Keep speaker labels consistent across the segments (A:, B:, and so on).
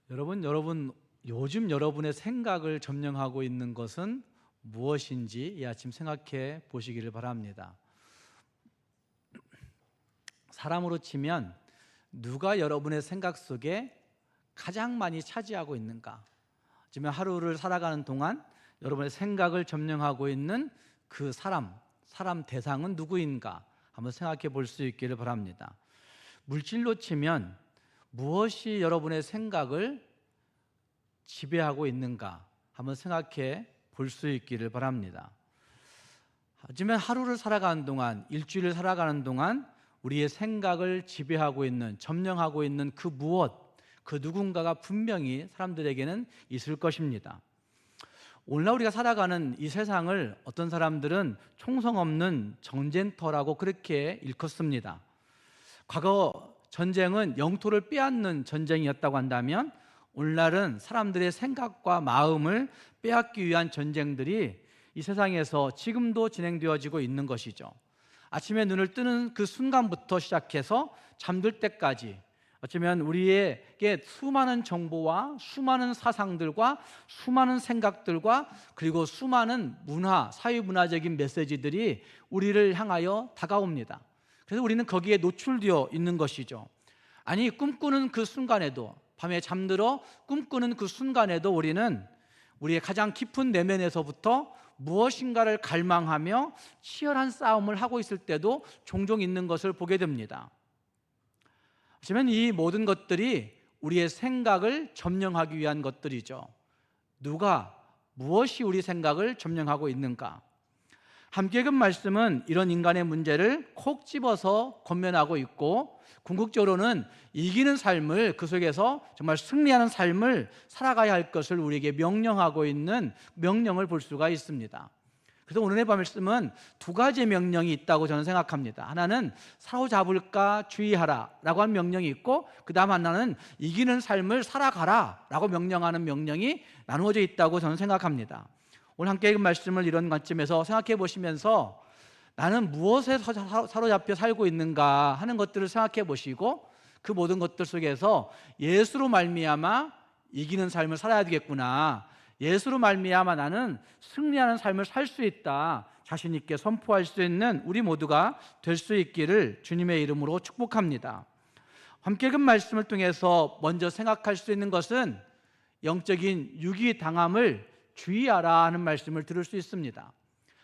A: 여러분 요즘 여러분의 생각을 점령하고 있는 것은 무엇인지 이 아침 생각해 보시기를 바랍니다. 사람으로 치면 누가 여러분의 생각 속에 가장 많이 차지하고 있는가? 지금 하루를 살아가는 동안 여러분의 생각을 점령하고 있는 그 사람 대상은 누구인가? 한번 생각해 볼 수 있기를 바랍니다. 물질로 치면 무엇이 여러분의 생각을 지배하고 있는가? 한번 생각해 볼 수 있기를 바랍니다. 하지만 하루를 살아가는 동안, 일주일을 살아가는 동안 우리의 생각을 지배하고 있는, 점령하고 있는 그 무엇, 그 누군가가 분명히 사람들에게는 있을 것입니다. 오늘날 우리가 살아가는 이 세상을 어떤 사람들은 총성 없는 전쟁터라고 그렇게 일컫습니다. 과거 전쟁은 영토를 빼앗는 전쟁이었다고 한다면 오늘날은 사람들의 생각과 마음을 빼앗기 위한 전쟁들이 이 세상에서 지금도 진행되어지고 있는 것이죠. 아침에 눈을 뜨는 그 순간부터 시작해서 잠들 때까지 어쩌면 우리에게 수많은 정보와 수많은 사상들과 수많은 생각들과 그리고 수많은 문화, 사회문화적인 메시지들이 우리를 향하여 다가옵니다. 그래서 우리는 거기에 노출되어 있는 것이죠. 아니, 꿈꾸는 그 순간에도, 밤에 잠들어 꿈꾸는 그 순간에도 우리는 우리의 가장 깊은 내면에서부터 무엇인가를 갈망하며 치열한 싸움을 하고 있을 때도 종종 있는 것을 보게 됩니다. 하지만 이 모든 것들이 우리의 생각을 점령하기 위한 것들이죠. 누가, 무엇이 우리 생각을 점령하고 있는가? 함께 읽은 말씀은 이런 인간의 문제를 콕 집어서 권면하고 있고, 궁극적으로는 이기는 삶을, 그 속에서 정말 승리하는 삶을 살아가야 할 것을 우리에게 명령하고 있는 명령을 볼 수가 있습니다. 그래서 오늘의 말씀은 두 가지의 명령이 있다고 저는 생각합니다. 하나는 사로잡을까 주의하라 라고 하는 명령이 있고, 그 다음 하나는 이기는 삶을 살아가라 라고 명령하는 명령이 나누어져 있다고 저는 생각합니다. 오늘 함께 읽은 말씀을 이런 관점에서 생각해 보시면서 나는 무엇에 사로잡혀 살고 있는가 하는 것들을 생각해 보시고, 그 모든 것들 속에서 예수로 말미암아 이기는 삶을 살아야 되겠구나, 예수로 말미암아 나는 승리하는 삶을 살 수 있다, 자신 있게 선포할 수 있는 우리 모두가 될 수 있기를 주님의 이름으로 축복합니다. 함께 읽은 말씀을 통해서 먼저 생각할 수 있는 것은 영적인 유기당함을 주의하라 하는 말씀을 들을 수 있습니다.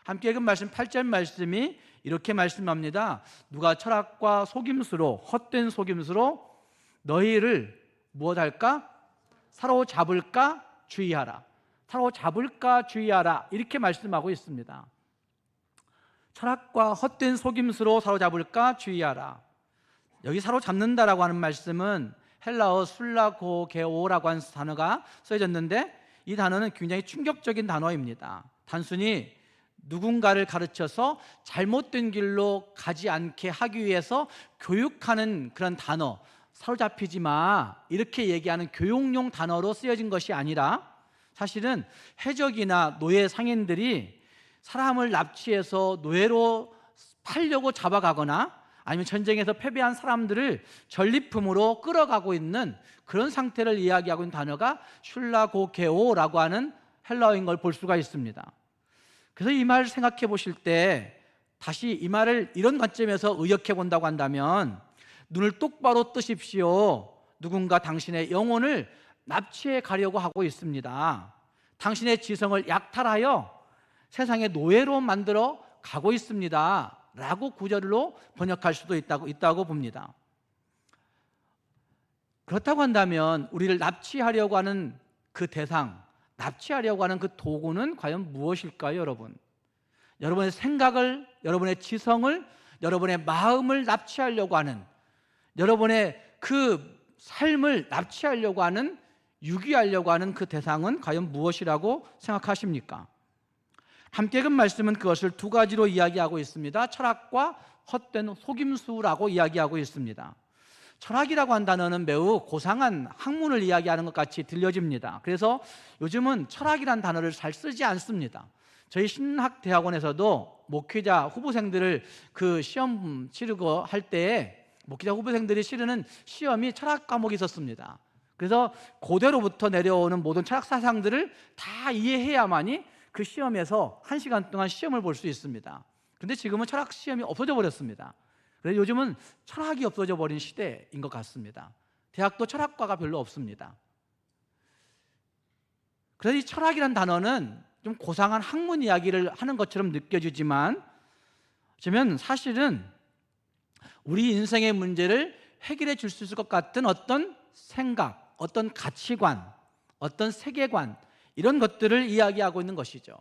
A: 함께 읽은 말씀 8절 말씀이 이렇게 말씀합니다. 누가 철학과 속임수로, 헛된 속임수로 너희를 무엇할까? 사로잡을까 주의하라. 사로잡을까 주의하라, 이렇게 말씀하고 있습니다. 철학과 헛된 속임수로 사로잡을까 주의하라. 여기 사로잡는다라고 하는 말씀은 헬라어 술라고게오라고 하는 단어가 써졌는데, 이 단어는 굉장히 충격적인 단어입니다. 단순히 누군가를 가르쳐서 잘못된 길로 가지 않게 하기 위해서 교육하는 그런 단어, 사로잡히지 마, 이렇게 얘기하는 교육용 단어로 쓰여진 것이 아니라, 사실은 해적이나 노예 상인들이 사람을 납치해서 노예로 팔려고 잡아가거나 아니면 전쟁에서 패배한 사람들을 전리품으로 끌어가고 있는 그런 상태를 이야기하고 있는 단어가 슐라고게오라고 하는 헬라어인 걸 볼 수가 있습니다. 그래서 이 말을 생각해 보실 때 다시 이 말을 이런 관점에서 의역해 본다고 한다면, 눈을 똑바로 뜨십시오. 누군가 당신의 영혼을 납치해 가려고 하고 있습니다. 당신의 지성을 약탈하여 세상의 노예로 만들어 가고 있습니다 라고 구절로 번역할 수도 있다고 봅니다. 그렇다고 한다면 우리를 납치하려고 하는 그 대상, 납치하려고 하는 그 도구는 과연 무엇일까요, 여러분? 여러분의 생각을, 여러분의 지성을, 여러분의 마음을 납치하려고 하는, 여러분의 그 삶을 납치하려고 하는, 유기하려고 하는 그 대상은 과연 무엇이라고 생각하십니까? 함께 읽은 말씀은 그것을 두 가지로 이야기하고 있습니다. 철학과 헛된 속임수라고 이야기하고 있습니다. 철학이라고 한 단어는 매우 고상한 학문을 이야기하는 것 같이 들려집니다. 그래서 요즘은 철학이라는 단어를 잘 쓰지 않습니다. 저희 신학대학원에서도 목회자 후보생들을 그 시험 치르고 할 때에 목회자 후보생들이 치르는 시험이 철학 과목이 있었습니다. 그래서 고대로부터 내려오는 모든 철학 사상들을 다 이해해야만이 그 시험에서 1시간 동안 시험을 볼 수 있습니다. 그런데 지금은 철학 시험이 없어져 버렸습니다. 그래서 요즘은 철학이 없어져 버린 시대인 것 같습니다. 대학도 철학과가 별로 없습니다. 그래서 이 철학이란 단어는 좀 고상한 학문 이야기를 하는 것처럼 느껴지지만 사실은 우리 인생의 문제를 해결해 줄 수 있을 것 같은 어떤 생각, 어떤 가치관, 어떤 세계관, 이런 것들을 이야기하고 있는 것이죠.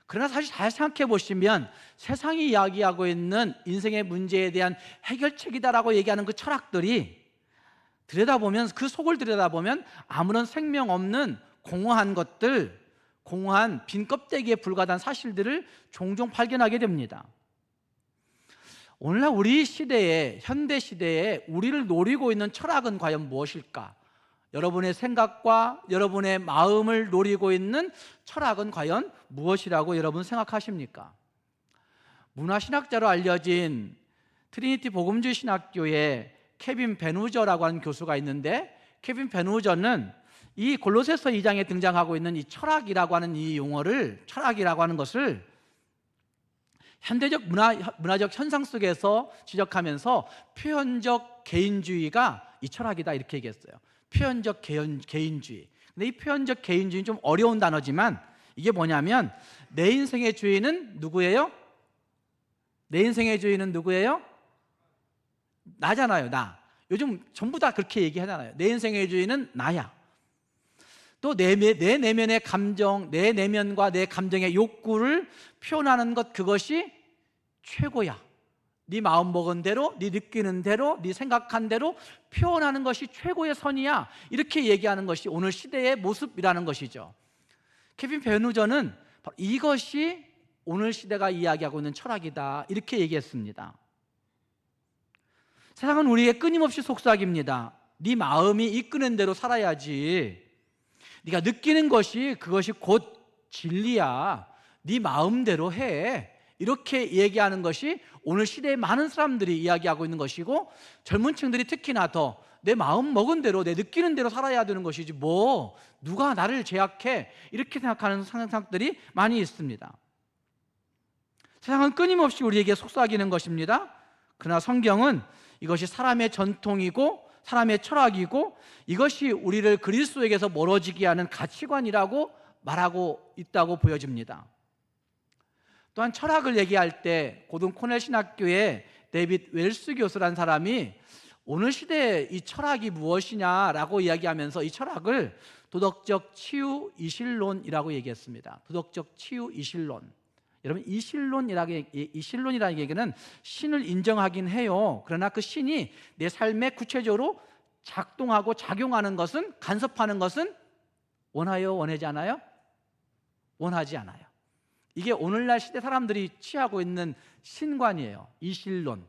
A: 그러나 사실 잘 생각해 보시면 세상이 이야기하고 있는 인생의 문제에 대한 해결책이다라고 얘기하는 그 철학들이 들여다보면, 그 속을 들여다보면 아무런 생명 없는 공허한 것들, 공허한 빈 껍데기에 불과한 사실들을 종종 발견하게 됩니다. 오늘날 우리 시대에, 현대 시대에 우리를 노리고 있는 철학은 과연 무엇일까? 여러분의 생각과 여러분의 마음을 노리고 있는 철학은 과연 무엇이라고 여러분 생각하십니까? 문화신학자로 알려진 트리니티 복음주의 신학교의 케빈 베누저라고 하는 교수가 있는데, 케빈 베누저는 이 골로새서 2장에 등장하고 있는 이 철학이라고 하는 이 용어를, 철학이라고 하는 것을 현대적 문화적 현상 속에서 지적하면서 표현적 개인주의가 이 철학이다, 이렇게 얘기했어요. 표현적 개인주의. 근데 이 표현적 개인주의는 좀 어려운 단어지만 이게 뭐냐면, 내 인생의 주인은 누구예요? 내 인생의 주인은 누구예요? 나잖아요, 나. 요즘 전부 다 그렇게 얘기하잖아요. 내 인생의 주인은 나야. 또 내 내면의 감정, 내 내면과 내 감정의 욕구를 표현하는 것, 그것이 최고야. 네 마음 먹은 대로, 네 느끼는 대로, 네 생각한 대로 표현하는 것이 최고의 선이야, 이렇게 얘기하는 것이 오늘 시대의 모습이라는 것이죠. 케빈 베누저는 바로 이것이 오늘 시대가 이야기하고 있는 철학이다, 이렇게 얘기했습니다. 세상은 우리에게 끊임없이 속삭입니다. 네 마음이 이끄는 대로 살아야지. 네가 느끼는 것이, 그것이 곧 진리야. 네 마음대로 해. 이렇게 얘기하는 것이 오늘 시대의 많은 사람들이 이야기하고 있는 것이고, 젊은 층들이 특히나 더 내 마음 먹은 대로, 내 느끼는 대로 살아야 되는 것이지 뭐 누가 나를 제약해, 이렇게 생각하는 상상들이 많이 있습니다. 세상은 끊임없이 우리에게 속삭이는 것입니다. 그러나 성경은 이것이 사람의 전통이고 사람의 철학이고, 이것이 우리를 그리스도에게서 멀어지게 하는 가치관이라고 말하고 있다고 보여집니다. 또한 철학을 얘기할 때 고등 코넬 신학교의 데이빗 웰스 교수라는 사람이 오늘 시대의 이 철학이 무엇이냐라고 이야기하면서 이 철학을 도덕적 치유 이실론이라고 얘기했습니다. 도덕적 치유 이실론. 여러분, 이실론이라는 얘기는 신을 인정하긴 해요. 그러나 그 신이 내 삶에 구체적으로 작동하고 작용하는 것은, 간섭하는 것은 원하여 원하지 않아요? 원하지 않아요. 이게 오늘날 시대 사람들이 취하고 있는 신관이에요. 이실론.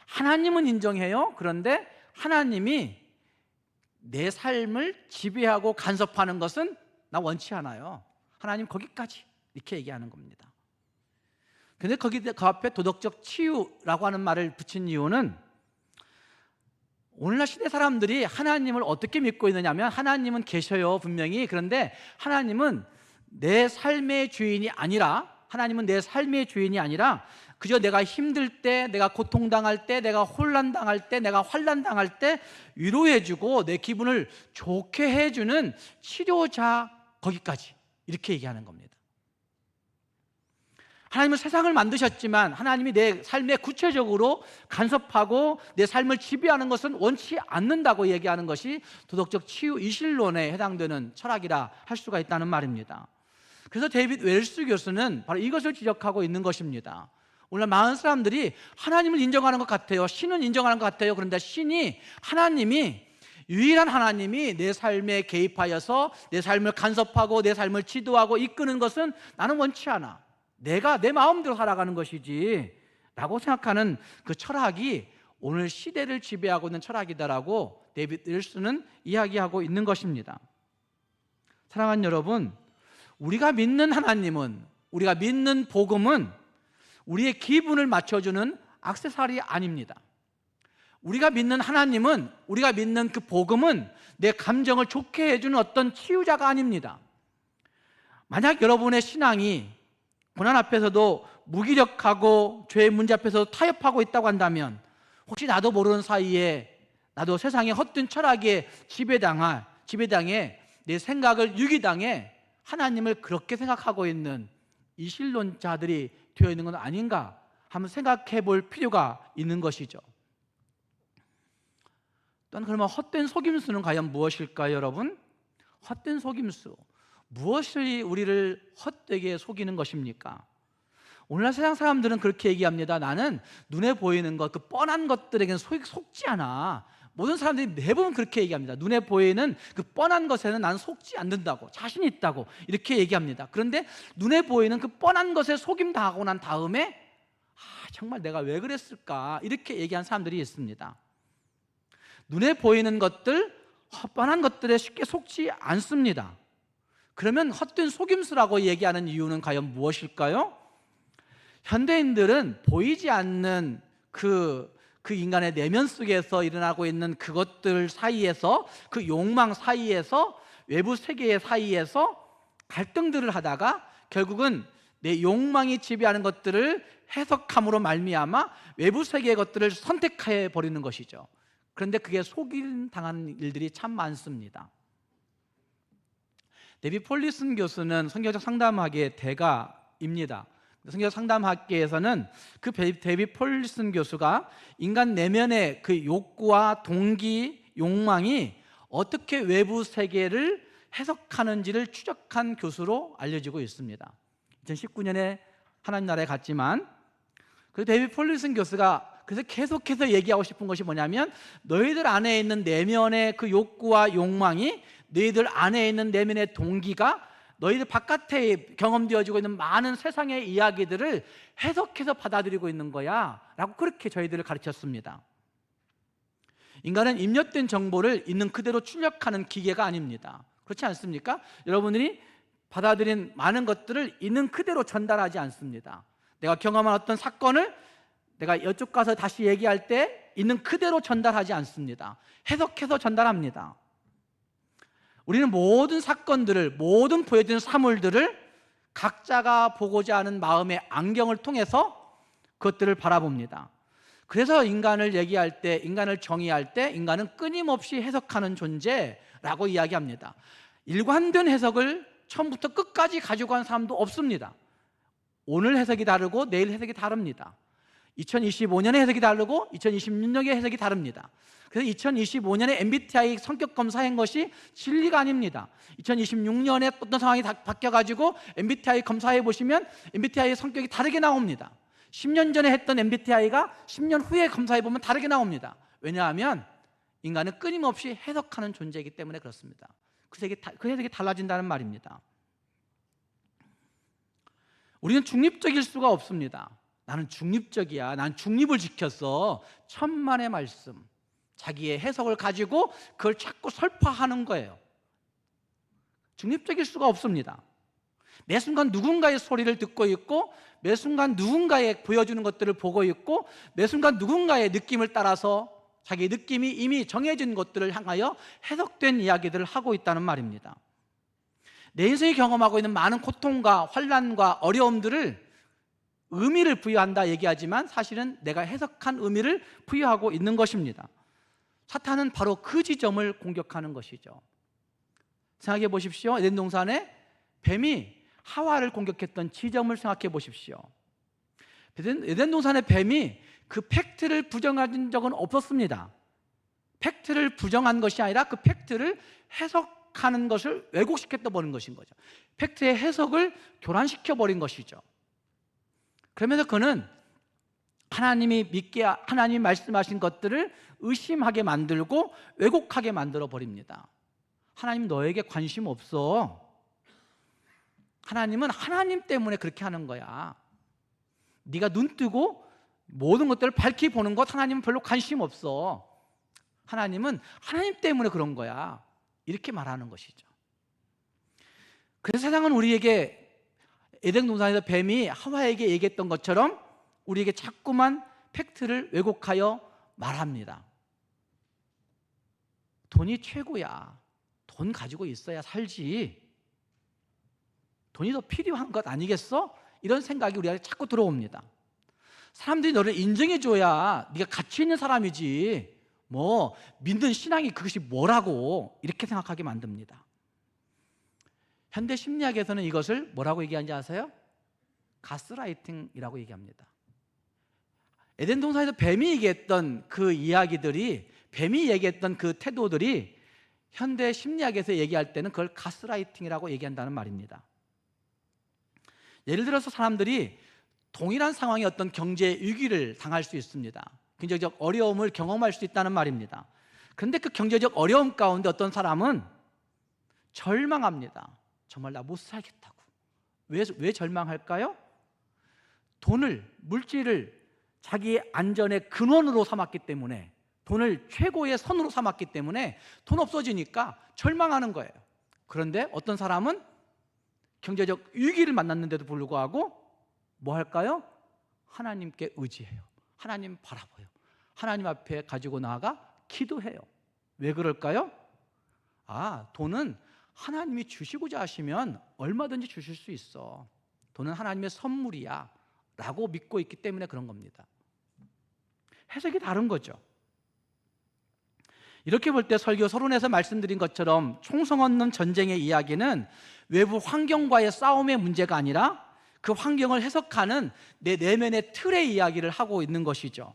A: 하나님은 인정해요. 그런데 하나님이 내 삶을 지배하고 간섭하는 것은 나 원치 않아요. 하나님 거기까지, 이렇게 얘기하는 겁니다. 그런데 그 앞에 도덕적 치유라고 하는 말을 붙인 이유는, 오늘날 시대 사람들이 하나님을 어떻게 믿고 있느냐면, 하나님은 계셔요, 분명히. 그런데 하나님은 내 삶의 주인이 아니라, 그저 내가 힘들 때, 내가 고통당할 때, 내가 혼란당할 때, 내가 환난당할 때 위로해주고 내 기분을 좋게 해주는 치료자, 거기까지, 이렇게 얘기하는 겁니다. 하나님은 세상을 만드셨지만 하나님이 내 삶에 구체적으로 간섭하고 내 삶을 지배하는 것은 원치 않는다고 얘기하는 것이 도덕적 치유 이실론에 해당되는 철학이라 할 수가 있다는 말입니다. 그래서 데이빗 웰스 교수는 바로 이것을 지적하고 있는 것입니다. 오늘 많은 사람들이 하나님을 인정하는 것 같아요. 신은 인정하는 것 같아요. 그런데 하나님이 유일한 하나님이 내 삶에 개입하여서 내 삶을 간섭하고 내 삶을 지도하고 이끄는 것은 나는 원치 않아. 내가 내 마음대로 살아가는 것이지 라고 생각하는 그 철학이 오늘 시대를 지배하고 있는 철학이다라고 데이빗 윌슨은 이야기하고 있는 것입니다. 사랑하는 여러분, 우리가 믿는 하나님은, 우리가 믿는 복음은 우리의 기분을 맞춰주는 액세서리 아닙니다. 우리가 믿는 하나님은, 우리가 믿는 그 복음은 내 감정을 좋게 해주는 어떤 치유자가 아닙니다. 만약 여러분의 신앙이 고난 앞에서도 무기력하고 죄의 문제 앞에서 타협하고 있다고 한다면, 혹시 나도 모르는 사이에 나도 세상의 헛된 철학에 지배당해 내 생각을 유기당해 하나님을 그렇게 생각하고 있는 이신론자들이 되어 있는 건 아닌가 한번 생각해 볼 필요가 있는 것이죠. 또한 그러면 헛된 속임수는 과연 무엇일까요, 여러분? 헛된 속임수, 무엇이 우리를 헛되게 속이는 것입니까? 오늘날 세상 사람들은 그렇게 얘기합니다. 나는 눈에 보이는 것, 그 뻔한 것들에게는 속지 않아. 모든 사람들이 대부분 그렇게 얘기합니다. 눈에 보이는 그 뻔한 것에는 나는 속지 않는다고, 자신 있다고 이렇게 얘기합니다. 그런데 눈에 보이는 그 뻔한 것에 속임당하고 난 다음에 정말 내가 왜 그랬을까 이렇게 얘기한 사람들이 있습니다. 눈에 보이는 것들, 뻔한 것들에 쉽게 속지 않습니다. 그러면 헛된 속임수라고 얘기하는 이유는 과연 무엇일까요? 현대인들은 보이지 않는 그 인간의 내면 속에서 일어나고 있는 그것들 사이에서, 그 욕망 사이에서, 외부 세계 사이에서 갈등들을 하다가 결국은 내 욕망이 지배하는 것들을 해석함으로 말미암아 외부 세계의 것들을 선택해 버리는 것이죠. 그런데 그게 속임 당하는 일들이 참 많습니다. 데이빗 폴리슨 교수는 성경적 상담학의 대가입니다. 성경적 상담학계에서는 그 데이빗 폴리슨 교수가 인간 내면의 그 욕구와 동기, 욕망이 어떻게 외부 세계를 해석하는지를 추적한 교수로 알려지고 있습니다. 2019년에 하나님 나라에 갔지만 그 데이빗 폴리슨 교수가 그래서 계속해서 얘기하고 싶은 것이 뭐냐면, 너희들 안에 있는 내면의 그 욕구와 욕망이, 너희들 안에 있는 내면의 동기가 너희들 바깥에 경험되어지고 있는 많은 세상의 이야기들을 해석해서 받아들이고 있는 거야 라고 그렇게 저희들을 가르쳤습니다. 인간은 입력된 정보를 있는 그대로 출력하는 기계가 아닙니다. 그렇지 않습니까? 여러분들이 받아들인 많은 것들을 있는 그대로 전달하지 않습니다. 내가 경험한 어떤 사건을 내가 이쪽 가서 다시 얘기할 때 있는 그대로 전달하지 않습니다. 해석해서 전달합니다. 우리는 모든 사건들을, 모든 보여지는 사물들을 각자가 보고자 하는 마음의 안경을 통해서 그것들을 바라봅니다. 그래서 인간을 얘기할 때, 인간을 정의할 때 인간은 끊임없이 해석하는 존재라고 이야기합니다. 일관된 해석을 처음부터 끝까지 가지고 간 사람도 없습니다. 오늘 해석이 다르고 내일 해석이 다릅니다. 2025년의 해석이 다르고 2026년의 해석이 다릅니다. 그래서 2025년에 MBTI 성격 검사한 것이 진리가 아닙니다. 2026년에 어떤 상황이 바뀌어가지고 MBTI 검사해 보시면 MBTI의 성격이 다르게 나옵니다. 10년 전에 했던 MBTI가 10년 후에 검사해 보면 다르게 나옵니다. 왜냐하면 인간은 끊임없이 해석하는 존재이기 때문에 그렇습니다. 그 해석이 달라진다는 말입니다. 우리는 중립적일 수가 없습니다. 나는 중립적이야, 난 중립을 지켰어, 천만의 말씀, 자기의 해석을 가지고 그걸 자꾸 설파하는 거예요. 중립적일 수가 없습니다. 매 순간 누군가의 소리를 듣고 있고, 매 순간 누군가의 보여주는 것들을 보고 있고, 매 순간 누군가의 느낌을 따라서 자기의 느낌이 이미 정해진 것들을 향하여 해석된 이야기들을 하고 있다는 말입니다. 내 인생이 경험하고 있는 많은 고통과 환난과 어려움들을 의미를 부여한다 얘기하지만 사실은 내가 해석한 의미를 부여하고 있는 것입니다. 사탄은 바로 그 지점을 공격하는 것이죠. 생각해 보십시오. 에덴 동산에 뱀이 하와를 공격했던 지점을 생각해 보십시오. 에덴 동산의 뱀이 그 팩트를 부정한 적은 없었습니다. 팩트를 부정한 것이 아니라 그 팩트를 해석하는 것을 왜곡시켰다 버린 것인 거죠. 팩트의 해석을 교란시켜 버린 것이죠. 그러면서 그는 하나님이 말씀하신 것들을 의심하게 만들고 왜곡하게 만들어 버립니다. 하나님 너에게 관심 없어. 하나님은 하나님 때문에 그렇게 하는 거야. 네가 눈 뜨고 모든 것들을 밝히 보는 것 하나님은 별로 관심 없어. 하나님은 하나님 때문에 그런 거야. 이렇게 말하는 것이죠. 그래서 세상은 우리에게 에덴 동산에서 뱀이 하와에게 얘기했던 것처럼 우리에게 자꾸만 팩트를 왜곡하여 말합니다. 돈이 최고야. 돈 가지고 있어야 살지. 돈이 더 필요한 것 아니겠어? 이런 생각이 우리한테 자꾸 들어옵니다. 사람들이 너를 인정해줘야 네가 가치 있는 사람이지, 뭐 믿는 신앙이 그것이 뭐라고 이렇게 생각하게 만듭니다. 현대 심리학에서는 이것을 뭐라고 얘기하는지 아세요? 가스라이팅이라고 얘기합니다. 에덴 동산에서 뱀이 얘기했던 그 이야기들이, 뱀이 얘기했던 그 태도들이 현대 심리학에서 얘기할 때는 그걸 가스라이팅이라고 얘기한다는 말입니다. 예를 들어서 사람들이 동일한 상황의 어떤 경제 위기를 당할 수 있습니다. 경제적 어려움을 경험할 수 있다는 말입니다. 그런데 그 경제적 어려움 가운데 어떤 사람은 절망합니다. 정말 나 못 살겠다고. 왜 절망할까요? 돈을, 물질을 자기의 안전의 근원으로 삼았기 때문에, 돈을 최고의 선으로 삼았기 때문에 돈 없어지니까 절망하는 거예요. 그런데 어떤 사람은 경제적 위기를 만났는데도 불구하고 뭐 할까요? 하나님께 의지해요. 하나님 바라봐요. 하나님 앞에 가지고 나아가 기도해요. 왜 그럴까요? 돈은 하나님이 주시고자 하시면 얼마든지 주실 수 있어. 돈은 하나님의 선물이야 라고 믿고 있기 때문에 그런 겁니다. 해석이 다른 거죠. 이렇게 볼 때 설교 서론에서 말씀드린 것처럼 총성 없는 전쟁의 이야기는 외부 환경과의 싸움의 문제가 아니라 그 환경을 해석하는 내 내면의 틀의 이야기를 하고 있는 것이죠.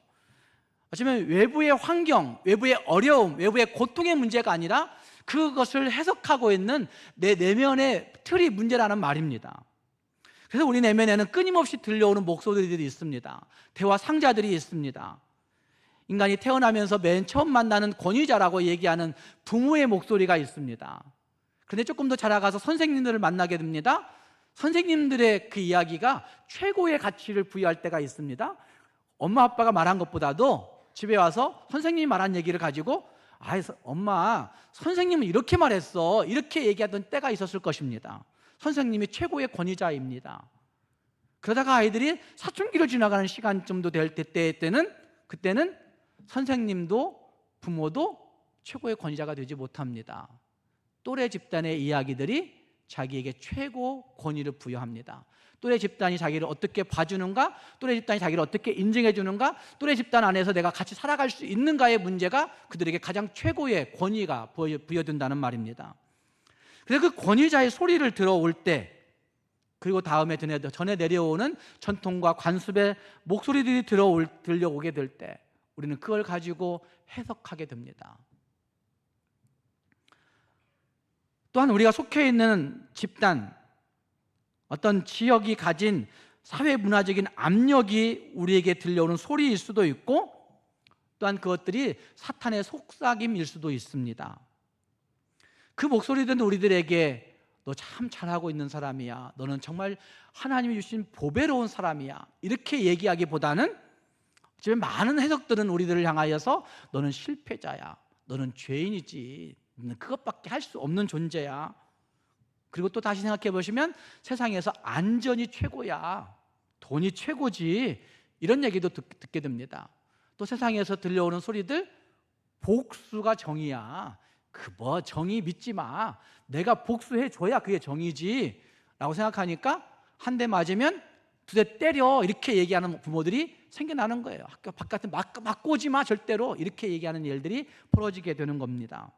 A: 어쩌면 외부의 환경, 외부의 어려움, 외부의 고통의 문제가 아니라 그것을 해석하고 있는 내 내면의 틀이 문제라는 말입니다. 그래서 우리 내면에는 끊임없이 들려오는 목소리들이 있습니다. 대화 상자들이 있습니다. 인간이 태어나면서 맨 처음 만나는 권위자라고 얘기하는 부모의 목소리가 있습니다. 그런데 조금 더 자라가서 선생님들을 만나게 됩니다. 선생님들의 그 이야기가 최고의 가치를 부여할 때가 있습니다. 엄마 아빠가 말한 것보다도 집에 와서 선생님이 말한 얘기를 가지고 엄마, 선생님은 이렇게 말했어, 이렇게 얘기하던 때가 있었을 것입니다. 선생님이 최고의 권위자입니다. 그러다가 아이들이 사춘기를 지나가는 시간쯤도 될 때는 그때는 선생님도 부모도 최고의 권위자가 되지 못합니다. 또래 집단의 이야기들이 자기에게 최고 권위를 부여합니다. 또래 집단이 자기를 어떻게 봐주는가, 또래 집단이 자기를 어떻게 인정해 주는가, 또래 집단 안에서 내가 같이 살아갈 수 있는가의 문제가 그들에게 가장 최고의 권위가 부여된다는 말입니다. 그래서 그 권위자의 소리를 들어올 때, 그리고 다음에 전에 내려오는 전통과 관습의 목소리들이 들려오게 될 때 우리는 그걸 가지고 해석하게 됩니다. 또한 우리가 속해 있는 집단, 어떤 지역이 가진 사회 문화적인 압력이 우리에게 들려오는 소리일 수도 있고, 또한 그것들이 사탄의 속삭임일 수도 있습니다. 그 목소리들은 우리들에게 너 참 잘하고 있는 사람이야, 너는 정말 하나님이 주신 보배로운 사람이야, 이렇게 얘기하기보다는 지금 많은 해석들은 우리들을 향하여서 너는 실패자야, 너는 죄인이지, 너는 그것밖에 할 수 없는 존재야. 그리고 또 다시 생각해 보시면 세상에서 안전이 최고야, 돈이 최고지, 이런 얘기도 듣게 됩니다. 또 세상에서 들려오는 소리들, 복수가 정의야, 정의 믿지 마, 내가 복수해줘야 그게 정의지 라고 생각하니까 한 대 맞으면 두 대 때려, 이렇게 얘기하는 부모들이 생겨나는 거예요. 학교 바깥에 맞고 오지 마 절대로, 이렇게 얘기하는 일들이 벌어지게 되는 겁니다.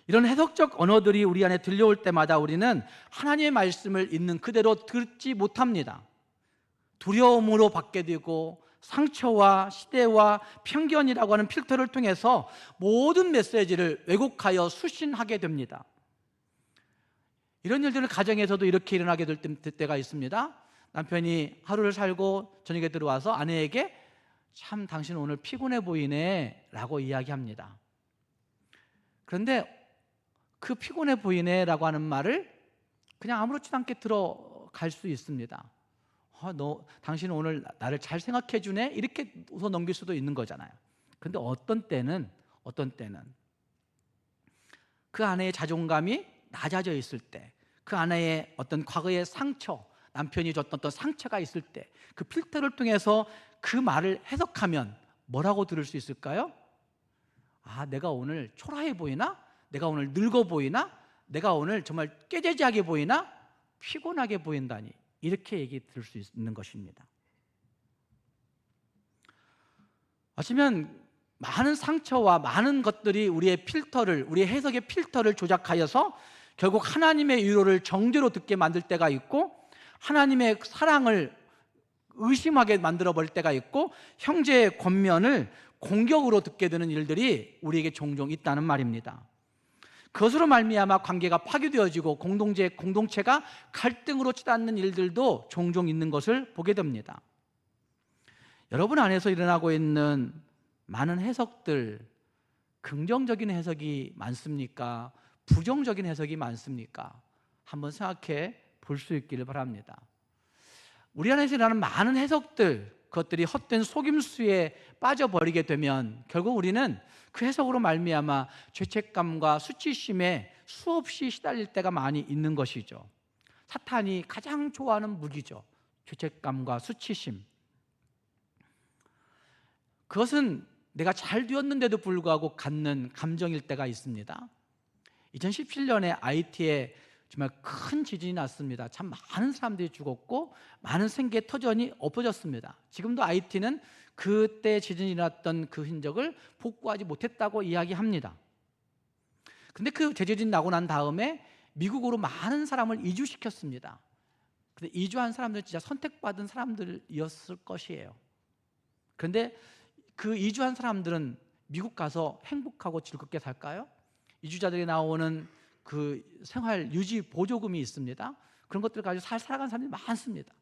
A: 이런 해석적 언어들이 우리 안에 들려올 때마다 우리는 하나님의 말씀을 있는 그대로 듣지 못합니다. 두려움으로 받게 되고 상처와 시대와 편견이라고 하는 필터를 통해서 모든 메시지를 왜곡하여 수신하게 됩니다. 이런 일들은 가정에서도 이렇게 일어나게 될 때가 있습니다. 남편이 하루를 살고 저녁에 들어와서 아내에게 참 당신 오늘 피곤해 보이네 라고 이야기합니다. 그런데 그 피곤해 보이네 라고 하는 말을 그냥 아무렇지도 않게 들어갈 수 있습니다. 당신은 오늘 나를 잘 생각해 주네, 이렇게 웃어 넘길 수도 있는 거잖아요. 그런데 어떤 때는 그 아내의 자존감이 낮아져 있을 때, 그 아내의 어떤 과거의 상처, 남편이 줬던 어떤 상처가 있을 때 그 필터를 통해서 그 말을 해석하면 뭐라고 들을 수 있을까요? 내가 오늘 초라해 보이나? 내가 오늘 늙어 보이나? 내가 오늘 정말 깨재재하게 보이나? 피곤하게 보인다니, 이렇게 얘기 들을 수 있는 것입니다. 어쩌면 많은 상처와 많은 것들이 우리의 해석의 필터를 조작하여서 결국 하나님의 위로를 정죄로 듣게 만들 때가 있고, 하나님의 사랑을 의심하게 만들어버릴 때가 있고, 형제의 권면을 공격으로 듣게 되는 일들이 우리에게 종종 있다는 말입니다. 그것으로 말미암아 관계가 파괴되어지고 공동체가 갈등으로 치닫는 일들도 종종 있는 것을 보게 됩니다. 여러분 안에서 일어나고 있는 많은 해석들, 긍정적인 해석이 많습니까? 부정적인 해석이 많습니까? 한번 생각해 볼 수 있기를 바랍니다. 우리 안에서 일어나는 많은 해석들, 그것들이 헛된 속임수에 빠져버리게 되면 결국 우리는 그 해석으로 말미암아 죄책감과 수치심에 수없이 시달릴 때가 많이 있는 것이죠. 사탄이 가장 좋아하는 무기죠. 죄책감과 수치심. 그것은 내가 잘 되었는데도 불구하고 갖는 감정일 때가 있습니다. 2017년에 IT에 정말 큰 지진이 났습니다. 참 많은 사람들이 죽었고 많은 생계 터전이 엎어졌습니다. 지금도 IT는 그때 지진이 났던 그 흔적을 복구하지 못했다고 이야기합니다. 근데 그 대지진 나고 난 다음에 미국으로 많은 사람을 이주시켰습니다. 근데 이주한 사람들은 진짜 선택받은 사람들이었을 것이에요. 그런데 그 이주한 사람들은 미국 가서 행복하고 즐겁게 살까요? 이주자들이 나오는 그 생활 유지 보조금이 있습니다. 그런 것들 가지고 살아가는 사람들이 많습니다.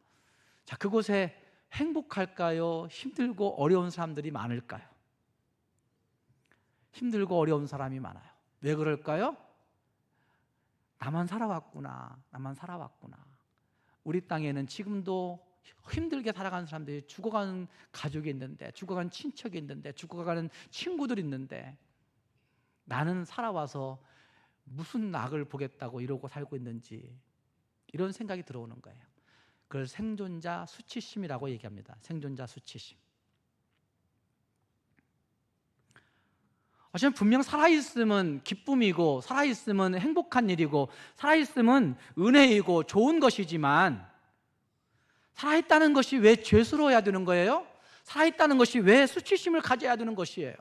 A: 자, 그곳에 행복할까요? 힘들고 어려운 사람들이 많을까요? 힘들고 어려운 사람이 많아요. 왜 그럴까요? 나만 살아왔구나. 우리 땅에는 지금도 힘들게 살아가는 사람들이, 죽어가는 가족이 있는데, 죽어가는 친척이 있는데, 죽어가는 친구들이 있는데, 나는 살아와서 무슨 낙을 보겠다고 이러고 살고 있는지, 이런 생각이 들어오는 거예요. 그걸 생존자 수치심이라고 얘기합니다. 생존자 수치심. 어쩌면 분명 살아있음은 기쁨이고, 살아있음은 행복한 일이고, 살아있음은 은혜이고 좋은 것이지만, 살아있다는 것이 왜 죄스러워야 되는 거예요? 살아있다는 것이 왜 수치심을 가져야 되는 것이에요?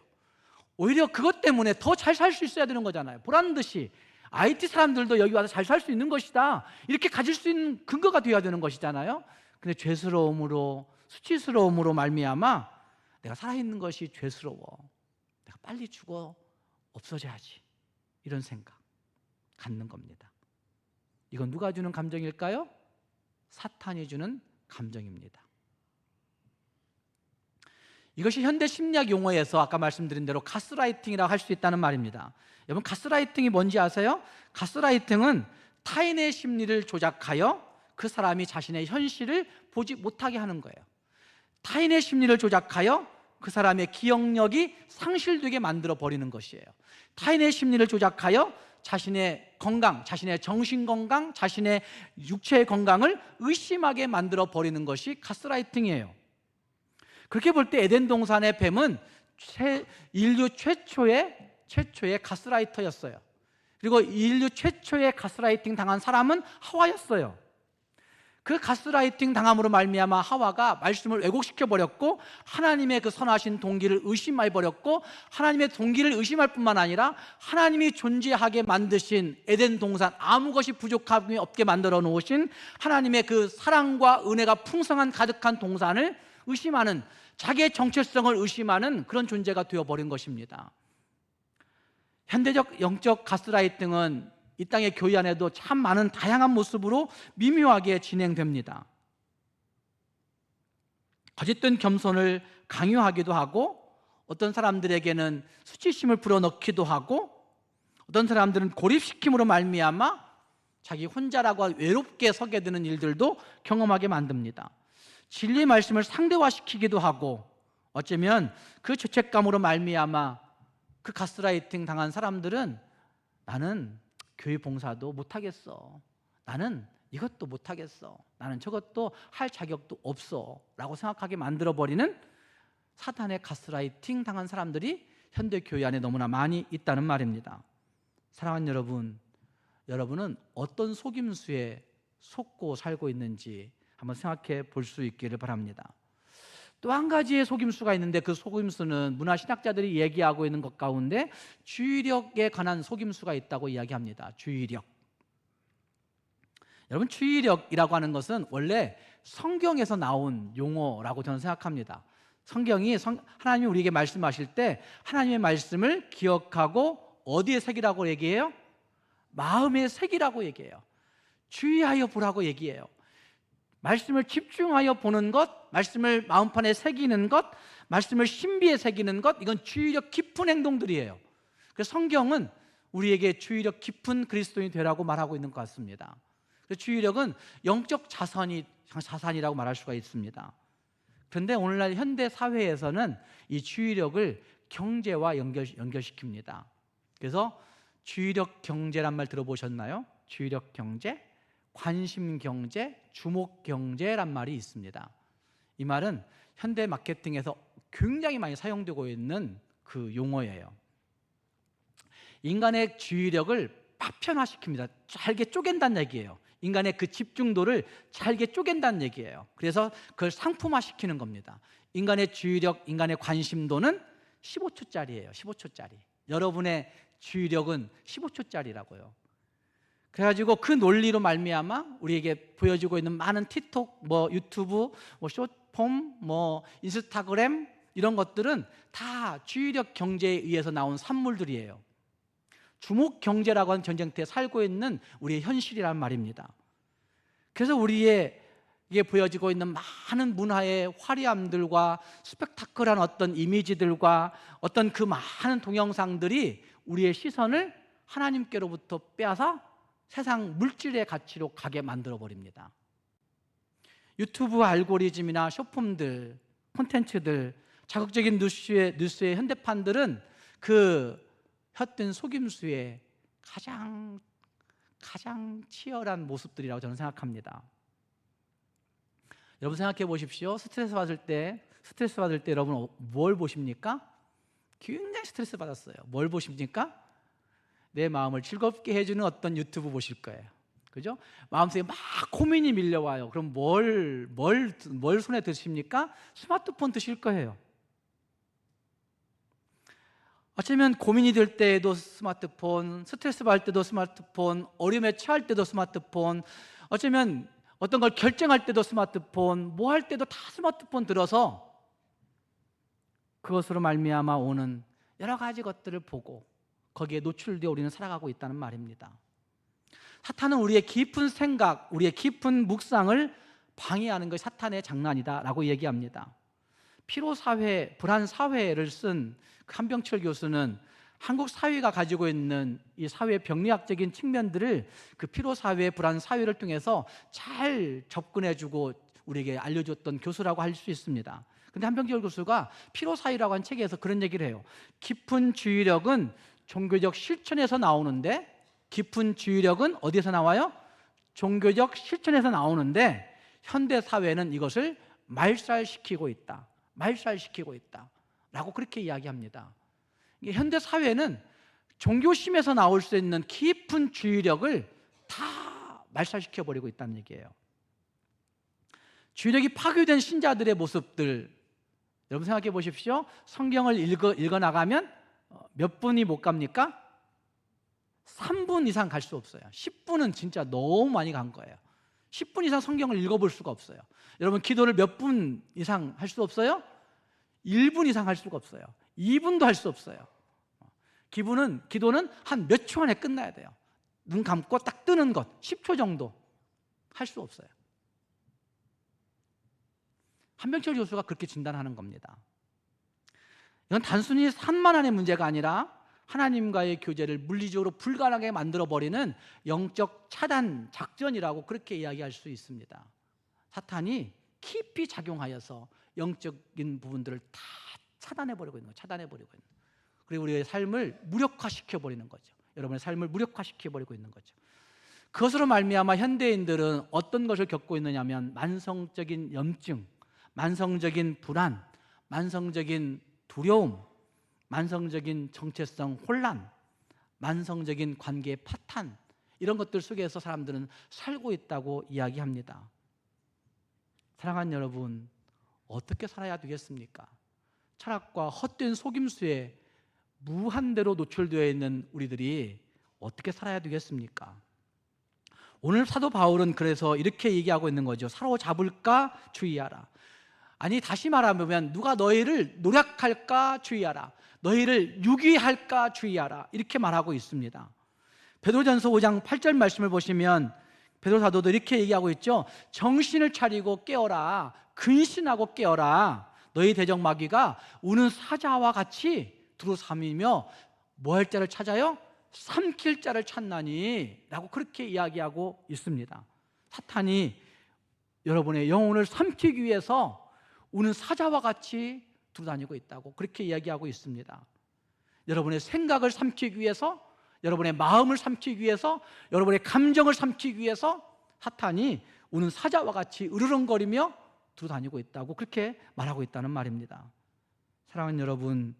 A: 오히려 그것 때문에 더 잘 살 수 있어야 되는 거잖아요. 보란 듯이 IT 사람들도 여기 와서 잘 살 수 있는 것이다, 이렇게 가질 수 있는 근거가 되어야 되는 것이잖아요. 근데 죄스러움으로, 수치스러움으로 말미암아 내가 살아있는 것이 죄스러워, 내가 빨리 죽어 없어져야지, 이런 생각 갖는 겁니다. 이건 누가 주는 감정일까요? 사탄이 주는 감정입니다. 이것이 현대 심리학 용어에서 아까 말씀드린 대로 가스라이팅이라고 할 수 있다는 말입니다. 여러분, 가스라이팅이 뭔지 아세요? 가스라이팅은 타인의 심리를 조작하여 그 사람이 자신의 현실을 보지 못하게 하는 거예요. 타인의 심리를 조작하여 그 사람의 기억력이 상실되게 만들어 버리는 것이에요. 타인의 심리를 조작하여 자신의 건강, 자신의 정신 건강, 자신의 육체의 건강을 의심하게 만들어 버리는 것이 가스라이팅이에요. 그렇게 볼 때 에덴 동산의 뱀은 인류 최초의 가스라이터였어요. 그리고 인류 최초의 가스라이팅 당한 사람은 하와였어요. 그 가스라이팅 당함으로 말미암아 하와가 말씀을 왜곡시켜 버렸고, 하나님의 그 선하신 동기를 의심해 버렸고, 하나님의 동기를 의심할 뿐만 아니라 하나님이 존재하게 만드신 에덴 동산, 아무 것이 부족함이 없게 만들어 놓으신 하나님의 그 사랑과 은혜가 풍성한 가득한 동산을 의심하는, 자기의 정체성을 의심하는 그런 존재가 되어버린 것입니다. 현대적 영적 가스라이팅은 이 땅의 교회 안에도 참 많은 다양한 모습으로 미묘하게 진행됩니다. 거짓된 겸손을 강요하기도 하고, 어떤 사람들에게는 수치심을 불어넣기도 하고, 어떤 사람들은 고립시킴으로 말미암아 자기 혼자라고 외롭게 서게 되는 일들도 경험하게 만듭니다. 진리의 말씀을 상대화시키기도 하고, 어쩌면 그 죄책감으로 말미암아 그 가스라이팅 당한 사람들은 나는 교회 봉사도 못하겠어, 나는 이것도 못하겠어, 나는 저것도 할 자격도 없어 라고 생각하게 만들어버리는 사탄의 가스라이팅 당한 사람들이 현대 교회 안에 너무나 많이 있다는 말입니다. 사랑하는 여러분, 여러분은 어떤 속임수에 속고 살고 있는지 한번 생각해 볼 수 있기를 바랍니다. 또 한 가지의 속임수가 있는데 그 속임수는 문화신학자들이 얘기하고 있는 것 가운데 주의력에 관한 속임수가 있다고 이야기합니다. 주의력. 여러분, 주의력이라고 하는 것은 원래 성경에서 나온 용어라고 저는 생각합니다. 하나님이 우리에게 말씀하실 때 하나님의 말씀을 기억하고 어디에 새기라고 얘기해요? 마음에 새기라고 얘기해요. 주의하여 보라고 얘기해요. 말씀을 집중하여 보는 것, 말씀을 마음판에 새기는 것, 말씀을 신비에 새기는 것, 이건 주의력 깊은 행동들이에요. 그래서 성경은 우리에게 주의력 깊은 그리스도인이 되라고 말하고 있는 것 같습니다. 그래서 주의력은 영적 자산이라고 말할 수가 있습니다. 그런데 오늘날 현대 사회에서는 이 주의력을 경제와 연결시킵니다. 그래서 주의력 경제란 말 들어보셨나요? 주의력 경제, 관심 경제, 주목 경제란 말이 있습니다. 이 말은 현대 마케팅에서 굉장히 많이 사용되고 있는 그 용어예요. 인간의 주의력을 파편화시킵니다. 잘게 쪼갠다는 얘기예요. 인간의 그 집중도를 잘게 쪼갠다는 얘기예요. 그래서 그걸 상품화시키는 겁니다. 인간의 주의력, 인간의 관심도는 15초짜리예요. 15초짜리. 여러분의 주의력은 15초짜리라고요. 그래가지고 그 논리로 말미암아 우리에게 보여지고 있는 많은 틱톡, 유튜브, 숏폼, 인스타그램 이런 것들은 다 주의력 경제에 의해서 나온 산물들이에요. 주목 경제라고 하는 전쟁터에 살고 있는 우리의 현실이란 말입니다. 그래서 우리에게 보여지고 있는 많은 문화의 화려함들과 스펙타클한 어떤 이미지들과 어떤 그 많은 동영상들이 우리의 시선을 하나님께로부터 빼앗아 세상 물질의 가치로 가게 만들어버립니다. 유튜브 알고리즘이나 숏폼들, 콘텐츠들, 자극적인 뉴스의 현대판들은 그 헛된 속임수의 가장 치열한 모습들이라고 저는 생각합니다. 여러분 생각해 보십시오. 스트레스 받을 때 여러분 뭘 보십니까? 굉장히 스트레스 받았어요. 뭘 보십니까? 내 마음을 즐겁게 해주는 어떤 유튜브 보실 거예요. 그죠? 마음속에 막 고민이 밀려와요. 그럼 뭘 손에 드십니까? 스마트폰 드실 거예요. 어쩌면 고민이 될 때에도 스마트폰, 스트레스 받을 때도 스마트폰, 어려움에 처할 때도 스마트폰, 어쩌면 어떤 걸 결정할 때도 스마트폰, 뭐 할 때도 다 스마트폰 들어서 그것으로 말미암아 오는 여러 가지 것들을 보고 거기에 노출되어 우리는 살아가고 있다는 말입니다. 사탄은 우리의 깊은 생각, 우리의 깊은 묵상을 방해하는 것이 사탄의 장난이다라고 얘기합니다. 피로사회, 불안사회를 쓴 한병철 교수는 한국 사회가 가지고 있는 이 사회 병리학적인 측면들을 그 피로사회, 불안사회를 통해서 잘 접근해주고 우리에게 알려줬던 교수라고 할 수 있습니다. 그런데 한병철 교수가 피로사회라고 한 책에서 그런 얘기를 해요. 깊은 주의력은 종교적 실천에서 나오는데, 깊은 주의력은 어디에서 나와요? 종교적 실천에서 나오는데 현대사회는 이것을 말살시키고 있다 라고 그렇게 이야기합니다. 현대사회는 종교심에서 나올 수 있는 깊은 주의력을 다 말살시켜버리고 있다는 얘기예요. 주의력이 파괴된 신자들의 모습들, 여러분 생각해 보십시오. 성경을 읽어 나가면 몇 분이 못 갑니까? 3분 이상 갈 수 없어요. 10분은 진짜 너무 많이 간 거예요. 10분 이상 성경을 읽어볼 수가 없어요. 여러분 기도를 몇 분 이상 할 수 없어요? 1분 이상 할 수가 없어요. 2분도 할 수 없어요. 기도는 한 몇 초 안에 끝나야 돼요. 눈 감고 딱 뜨는 것 10초 정도 할 수 없어요. 한병철 교수가 그렇게 진단하는 겁니다. 이건 단순히 산만함의 문제가 아니라 하나님과의 교제를 물리적으로 불가능하게 만들어버리는 영적 차단 작전이라고 그렇게 이야기할 수 있습니다. 사탄이 깊이 작용하여서 영적인 부분들을 다 차단해버리고 있는 거예요. 그리고 우리의 삶을 무력화시켜버리는 거죠. 여러분의 삶을 무력화시켜버리고 있는 거죠. 그것으로 말미암아 현대인들은 어떤 것을 겪고 있느냐면 만성적인 염증, 만성적인 불안, 만성적인 두려움, 만성적인 정체성 혼란, 만성적인 관계 파탄, 이런 것들 속에서 사람들은 살고 있다고 이야기합니다. 사랑하는 여러분, 어떻게 살아야 되겠습니까? 철학과 헛된 속임수에 무한대로 노출되어 있는 우리들이 어떻게 살아야 되겠습니까? 오늘 사도 바울은 그래서 이렇게 얘기하고 있는 거죠. 사로잡을까 주의하라. 아니, 다시 말하면 누가 너희를 노략할까 주의하라. 너희를 유기할까 주의하라. 이렇게 말하고 있습니다. 베드로전서 5장 8절 말씀을 보시면 베드로 사도도 이렇게 얘기하고 있죠. 정신을 차리고 깨어라. 근신하고 깨어라. 너희 대적 마귀가 우는 사자와 같이 두루삼이며 뭐 할 자를 찾아요? 삼킬 자를 찾나니 라고 그렇게 이야기하고 있습니다. 사탄이 여러분의 영혼을 삼키기 위해서 우는 사자와 같이 두루다니고 있다고 그렇게 이야기하고 있습니다. 여러분의 생각을 삼키기 위해서, 여러분의 마음을 삼키기 위해서, 여러분의 감정을 삼키기 위해서 사탄이 우는 사자와 같이 으르렁거리며 두루다니고 있다고 그렇게 말하고 있다는 말입니다. 사랑하는 여러분,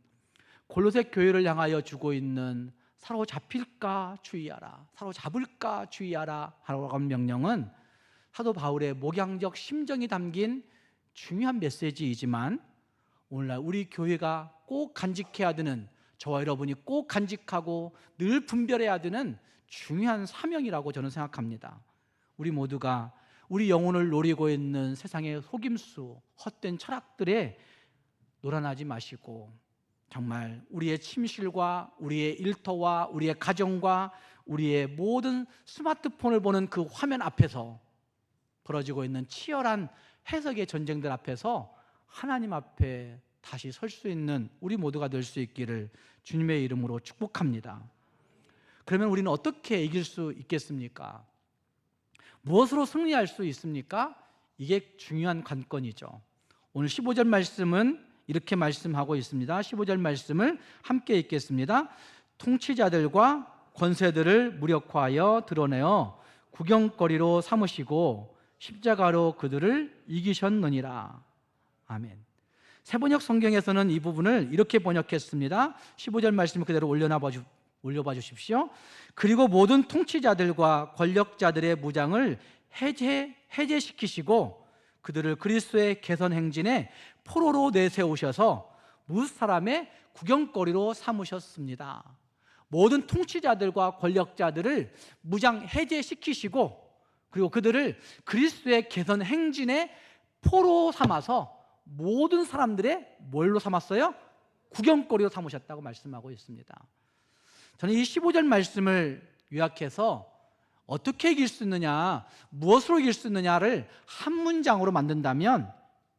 A: 골로새 교회를 향하여 주고 있는 사로잡힐까 주의하라, 사로잡을까 주의하라 하라고 하는 명령은 사도 바울의 목양적 심정이 담긴 중요한 메시지이지만 오늘날 우리 교회가 꼭 간직해야 되는, 저와 여러분이 꼭 간직하고 늘 분별해야 되는 중요한 사명이라고 저는 생각합니다. 우리 모두가 우리 영혼을 노리고 있는 세상의 속임수, 헛된 철학들에 놀아나지 마시고 정말 우리의 침실과 우리의 일터와 우리의 가정과 우리의 모든 스마트폰을 보는 그 화면 앞에서 벌어지고 있는 치열한 해석의 전쟁들 앞에서 하나님 앞에 다시 설 수 있는 우리 모두가 될 수 있기를 주님의 이름으로 축복합니다. 그러면 우리는 어떻게 이길 수 있겠습니까? 무엇으로 승리할 수 있습니까? 이게 중요한 관건이죠. 오늘 15절 말씀은 이렇게 말씀하고 있습니다. 15절 말씀을 함께 읽겠습니다. 통치자들과 권세들을 무력화하여 드러내어 구경거리로 삼으시고 십자가로 그들을 이기셨느니라. 아멘. 세번역 성경에서는 이 부분을 이렇게 번역했습니다. 15절 말씀을 그대로 올려봐 주십시오. 그리고 모든 통치자들과 권력자들의 무장을 해제시키시고 그들을 그리스도의 개선 행진에 포로로 내세우셔서 무릇 사람의 구경거리로 삼으셨습니다. 모든 통치자들과 권력자들을 무장 해제시키시고 그리고 그들을 그리스도의 개선 행진에 포로 삼아서 모든 사람들의 뭘로 삼았어요? 구경거리로 삼으셨다고 말씀하고 있습니다. 저는 이 15절 말씀을 요약해서 어떻게 이길 수 있느냐, 무엇으로 이길 수 있느냐를 한 문장으로 만든다면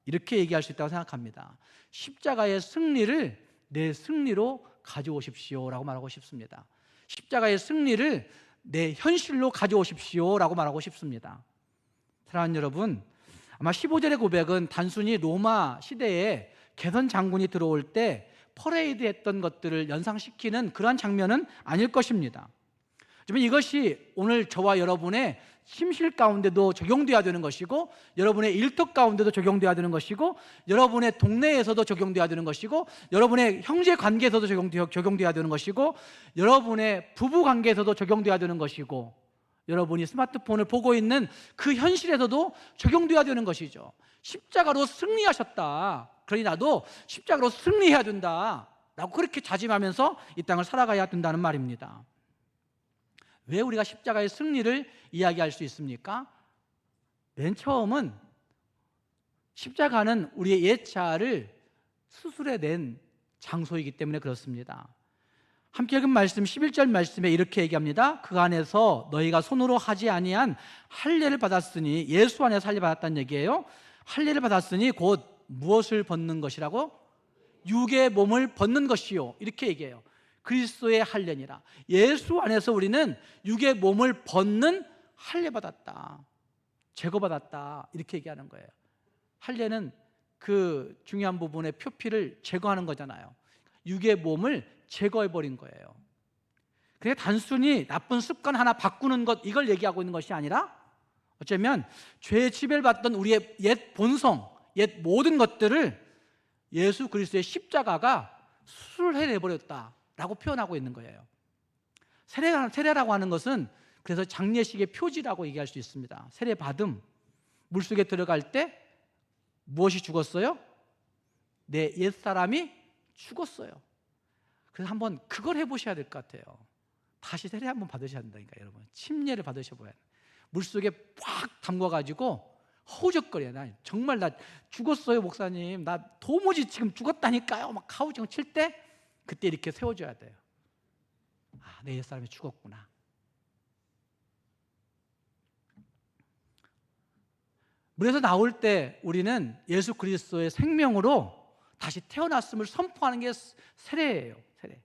A: 이렇게 얘기할 수 있다고 생각합니다. 십자가의 승리를 내 승리로 가져오십시오 라고 말하고 싶습니다. 십자가의 승리를 내 현실로 가져오십시오 라고 말하고 싶습니다. 사랑하는 여러분, 아마 15절의 고백은 단순히 로마 시대에 개선 장군이 들어올 때 퍼레이드 했던 것들을 연상시키는 그러한 장면은 아닐 것입니다. 하지만 이것이 오늘 저와 여러분의 침실 가운데도 적용돼야 되는 것이고, 여러분의 일터 가운데도 적용돼야 되는 것이고, 여러분의 동네에서도 적용돼야 되는 것이고, 여러분의 형제 관계에서도 적용돼야 되는 것이고, 여러분의 부부 관계에서도 적용돼야 되는 것이고, 여러분이 스마트폰을 보고 있는 그 현실에서도 적용돼야 되는 것이죠. 십자가로 승리하셨다. 그러니 나도 십자가로 승리해야 된다 라고 그렇게 다짐하면서 이 땅을 살아가야 된다는 말입니다. 왜 우리가 십자가의 승리를 이야기할 수 있습니까? 맨 처음은 십자가는 우리의 옛자를 수술해낸 장소이기 때문에 그렇습니다. 함께 읽은 말씀 11절 말씀에 이렇게 얘기합니다. 그 안에서 너희가 손으로 하지 아니한 할례를 받았으니, 예수 안에서 할례 받았다는 얘기예요. 할례를 받았으니 곧 무엇을 벗는 것이라고? 육의 몸을 벗는 것이요, 이렇게 얘기해요. 그리스도의 할례니라. 예수 안에서 우리는 육의 몸을 벗는 할례 받았다, 제거받았다, 이렇게 얘기하는 거예요. 할례는 그 중요한 부분의 표피를 제거하는 거잖아요. 육의 몸을 제거해버린 거예요. 그게 단순히 나쁜 습관 하나 바꾸는 것, 이걸 얘기하고 있는 것이 아니라 어쩌면 죄의 지배를 받던 우리의 옛 본성, 옛 모든 것들을 예수 그리스도의 십자가가 수술을 해내버렸다라고 표현하고 있는 거예요. 세례라고 하는 것은 그래서 장례식의 표지라고 얘기할 수 있습니다. 세례 받음, 물속에 들어갈 때 무엇이 죽었어요? 내 옛사람이 죽었어요. 그래서 한번 그걸 해보셔야 될 것 같아요. 다시 세례 한번 받으셔야 된다니까, 여러분. 침례를 받으셔봐야 돼요. 물속에 팍 담궈가지고 허우적거려요. 나 정말 나 죽었어요, 목사님. 나 도무지 지금 죽었다니까요. 막 가우징 칠 때 그때 이렇게 세워줘야 돼요. 아, 내 옛사람이 죽었구나. 물에서 나올 때 우리는 예수 그리스도의 생명으로 다시 태어났음을 선포하는 게 세례예요. 세례.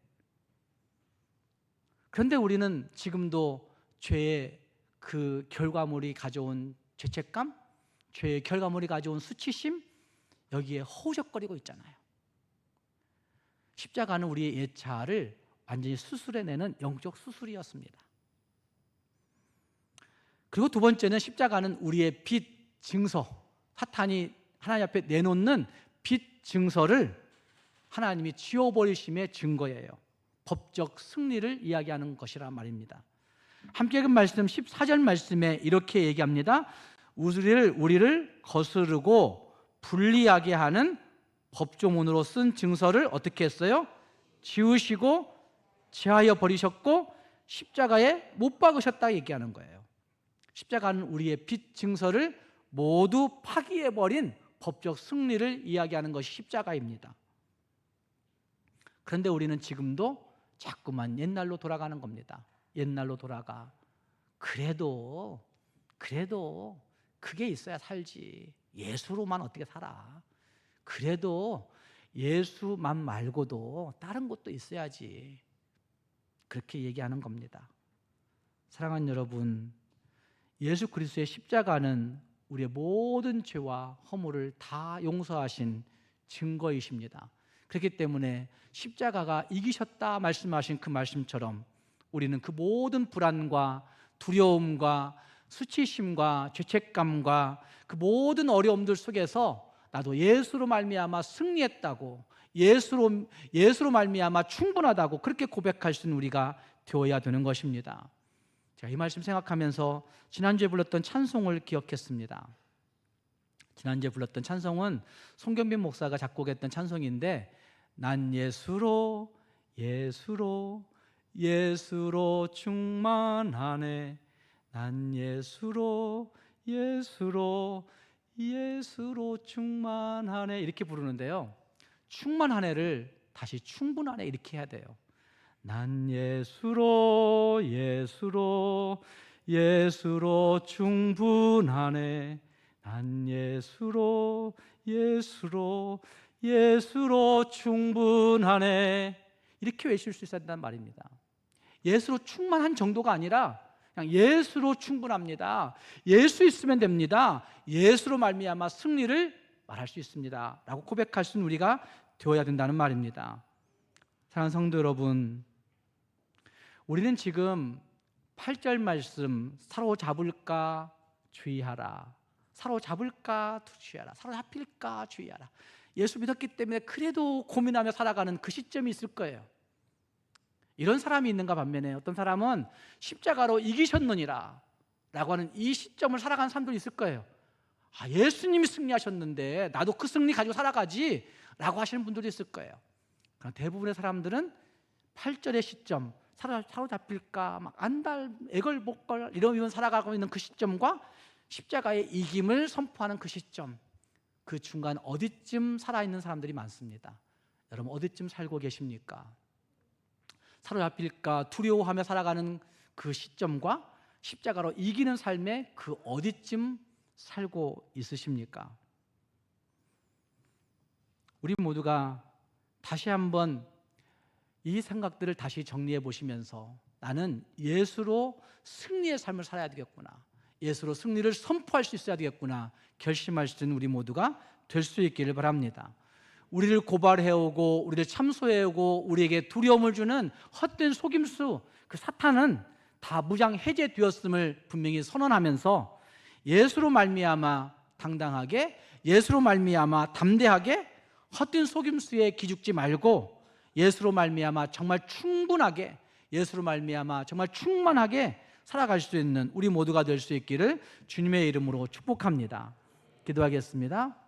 A: 그런데 우리는 지금도 죄의 그 결과물이 가져온 죄책감, 죄의 결과물이 가져온 수치심, 여기에 허우적거리고 있잖아요. 십자가는 우리의 옛자를 완전히 수술해내는 영적 수술이었습니다. 그리고 두 번째는 십자가는 우리의 빚 증서, 사탄이 하나님 앞에 내놓는 빚 증서를 하나님이 지워버리심의 증거예요. 법적 승리를 이야기하는 것이라 말입니다. 함께 읽은 말씀 14절 말씀에 이렇게 얘기합니다. 우리를 거스르고 불리하게 하는 법조문으로 쓴 증서를 어떻게 했어요? 지우시고 제하여 버리셨고 십자가에 못 박으셨다 얘기하는 거예요. 십자가는 우리의 빚 증서를 모두 파기해버린 법적 승리를 이야기하는 것이 십자가입니다. 그런데 우리는 지금도 자꾸만 옛날로 돌아가는 겁니다. 옛날로 돌아가. 그래도 그게 있어야 살지. 예수로만 어떻게 살아. 그래도 예수만 말고도 다른 것도 있어야지. 그렇게 얘기하는 겁니다. 사랑하는 여러분, 예수 그리스도의 십자가는 우리의 모든 죄와 허물을 다 용서하신 증거이십니다. 그렇기 때문에 십자가가 이기셨다 말씀하신 그 말씀처럼 우리는 그 모든 불안과 두려움과 수치심과 죄책감과 그 모든 어려움들 속에서 나도 예수로 말미암아 승리했다고, 예수로 말미암아 충분하다고 그렇게 고백할 수 있는 우리가 되어야 되는 것입니다. 제가 이 말씀 생각하면서 지난주에 불렀던 찬송을 기억했습니다. 지난주에 불렀던 찬송은 송경빈 목사가 작곡했던 찬송인데, 난 예수로 충만하네. 난 예수로 충만하네, 이렇게 부르는데요, 충만하네를 다시 충분하네 이렇게 해야 돼요. 난 예수로 충분하네. 난 예수로 충분하네, 이렇게 외칠 수 있어야 된다는 말입니다. 예수로 충만한 정도가 아니라 그냥 예수로 충분합니다. 예수 있으면 됩니다. 예수로 말미암아 승리를 말할 수 있습니다 라고 고백할 수 있는 우리가 되어야 된다는 말입니다. 사랑하는 성도 여러분, 우리는 지금 8절 말씀, 사로잡을까 주의하라, 사로잡을까 주의하라, 사로잡힐까 주의하라, 예수 믿었기 때문에 그래도 고민하며 살아가는 그 시점이 있을 거예요. 이런 사람이 있는가 반면에 어떤 사람은 십자가로 이기셨느니라 라고 하는 이 시점을 살아가는 사람들이 있을 거예요. 아, 예수님이 승리하셨는데 나도 그 승리 가지고 살아가지 라고 하시는 분들도 있을 거예요. 그러나 대부분의 사람들은 8절의 시점, 사로잡힐까 막 안달 애걸복걸 이러면 살아가고 있는 그 시점과 십자가의 이김을 선포하는 그 시점, 그 중간 어디쯤 살아있는 사람들이 많습니다. 여러분 어디쯤 살고 계십니까? 사로잡힐까 두려워하며 살아가는 그 시점과 십자가로 이기는 삶의 그 어디쯤 살고 있으십니까? 우리 모두가 다시 한번 이 생각들을 다시 정리해 보시면서 나는 예수로 승리의 삶을 살아야 되겠구나, 예수로 승리를 선포할 수 있어야 되겠구나 결심할 수 있는 우리 모두가 될 수 있기를 바랍니다. 우리를 고발해오고 우리를 참소해오고 우리에게 두려움을 주는 헛된 속임수, 그 사탄은 다 무장 해제되었음을 분명히 선언하면서 예수로 말미암아 당당하게, 예수로 말미암아 담대하게 헛된 속임수에 기죽지 말고 예수로 말미암아 정말 충분하게, 예수로 말미암아 정말 충만하게 살아갈 수 있는 우리 모두가 될 수 있기를 주님의 이름으로 축복합니다. 기도하겠습니다.